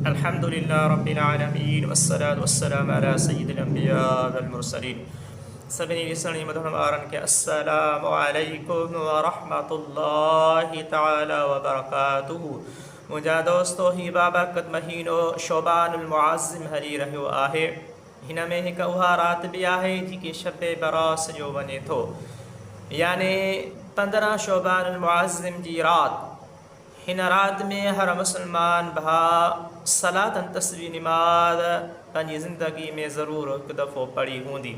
अल्हम्दुलिल्लाह रब्बिल आलमीन वस्सलातु वस्सलामु अला सय्यिदिल अंबिया वल मुरसलीन। सभिनी ॾिसण मधुर ॿारनि खे अस्सलामु अलैकुम व रहमतुल्लाहि तआला व बरकातुहू। मुंहिंजा दोस्तो, ही बाबरकत महीनो शोबानुल मुअज़्ज़िम हली रहियो आहे। हिन में हिकु उहा राति बि आहे जेकी शब बरास जो वञे थो, याने 15 शोबानुल मुअज़्ज़िम जी राति। हिन रात में हर मुसलमान भा सलातन तस्बीह नमाज पंहिंजी ज़िंदगी में ज़रूर हिकु दफ़ो पढ़ी हूंदी।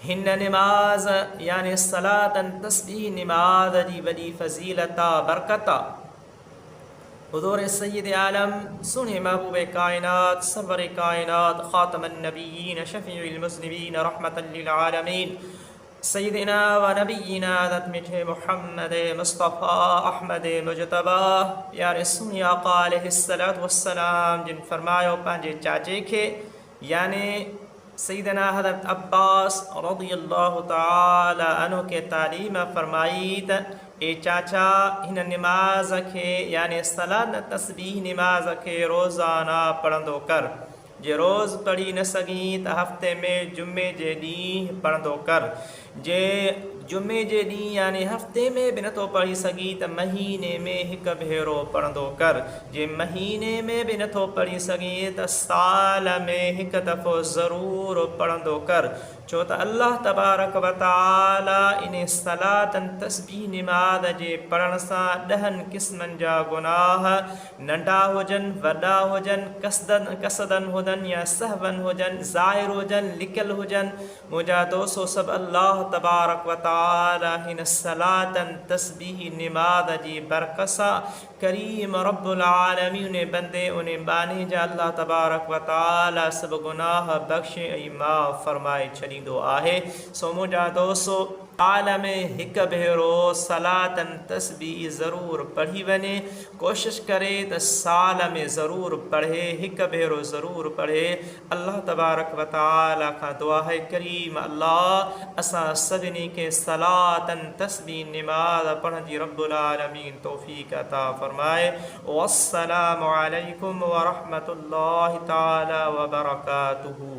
हिन नमाज यानी सलातन तस्बीह नमाज जी वॾी फ़ज़ीलत बरकत। हुज़ूर सय्यद आलम सुन्हे महबूब कायनात सरवर कायनात ख़ातमुन नबिय्यीन शफ़ीउल मुज़निबीन रहमतल लिल आलमीन सैयदना व नबीना हज़रत मिठे मोहम्मद मुस्तफ़ा अहमद मुजतबा यार सुनी आका अलैहिस्सलातु वस्सलाम जिन फरमायो पंहिंजे चाचे खे याने सैयदना हज़रत अब्बास रज़ियल्लाहु ताला अन्हु के तालीम फरमाई त ए चाचा हिन नमाज खे याने सलात तस्बीह नमाज खे रोज़ाना पढ़ंदो कर। जे रोज़ पढ़ी न सघी त हफ़्ते में जुमे जे ॾींहुं पढ़ंदो कर। जे जुमे जे ॾींहुं यानी हफ़्ते में बि नथो पढ़ी सघी त महीने में हिकु भेरो पढ़ंदो कर। जे महीने में बि नथो पढ़ी सघी त साल में हिकु दफ़ो ज़रूरु पढ़ंदो कर। छो त अल्लाह तबारक व ताला इन सलातन तस्बीह नमाज जे पढ़ण सां 10 क़िस्मनि जा गुनाह नंढा हुजनि वॾा हुजनि कसदन हुजनि या सहवन हुजनि ज़ाहिर हुजनि लिकियल हुजनि। मुंहिंजा दोस्तो सभु अल्लाह तबारक व ताला हिन सलातन तस्बीह नमाज जी बरकत सां करीम रब्बुल आलमीन उन बंदे उन बानी जा अल्लाह तबारक व ताला सभु गुनाह बख़्शे ऐं माफ़ फरमाए छॾींदो आहे। सो मुंहिंजा दोस्तो साल में हिकु भेरो सलातन तस्बीह ज़रूरु पढ़ी वञे। कोशिशि करे त साल में ज़रूरु पढ़े, हिकु भेरो ज़रूरु पढ़े। अल्लाह तबारक व ताला खां दुआ है करीम अल्लाह असां सभिनी खे सलातन तस्बीह नमाज पढ़ण जी रब्बुल आलमीन तौफ़ीक़ अता फरमाए। वस्सलामु अलैकुम व रहमतुल्लाहि ताला व बरकातुहू।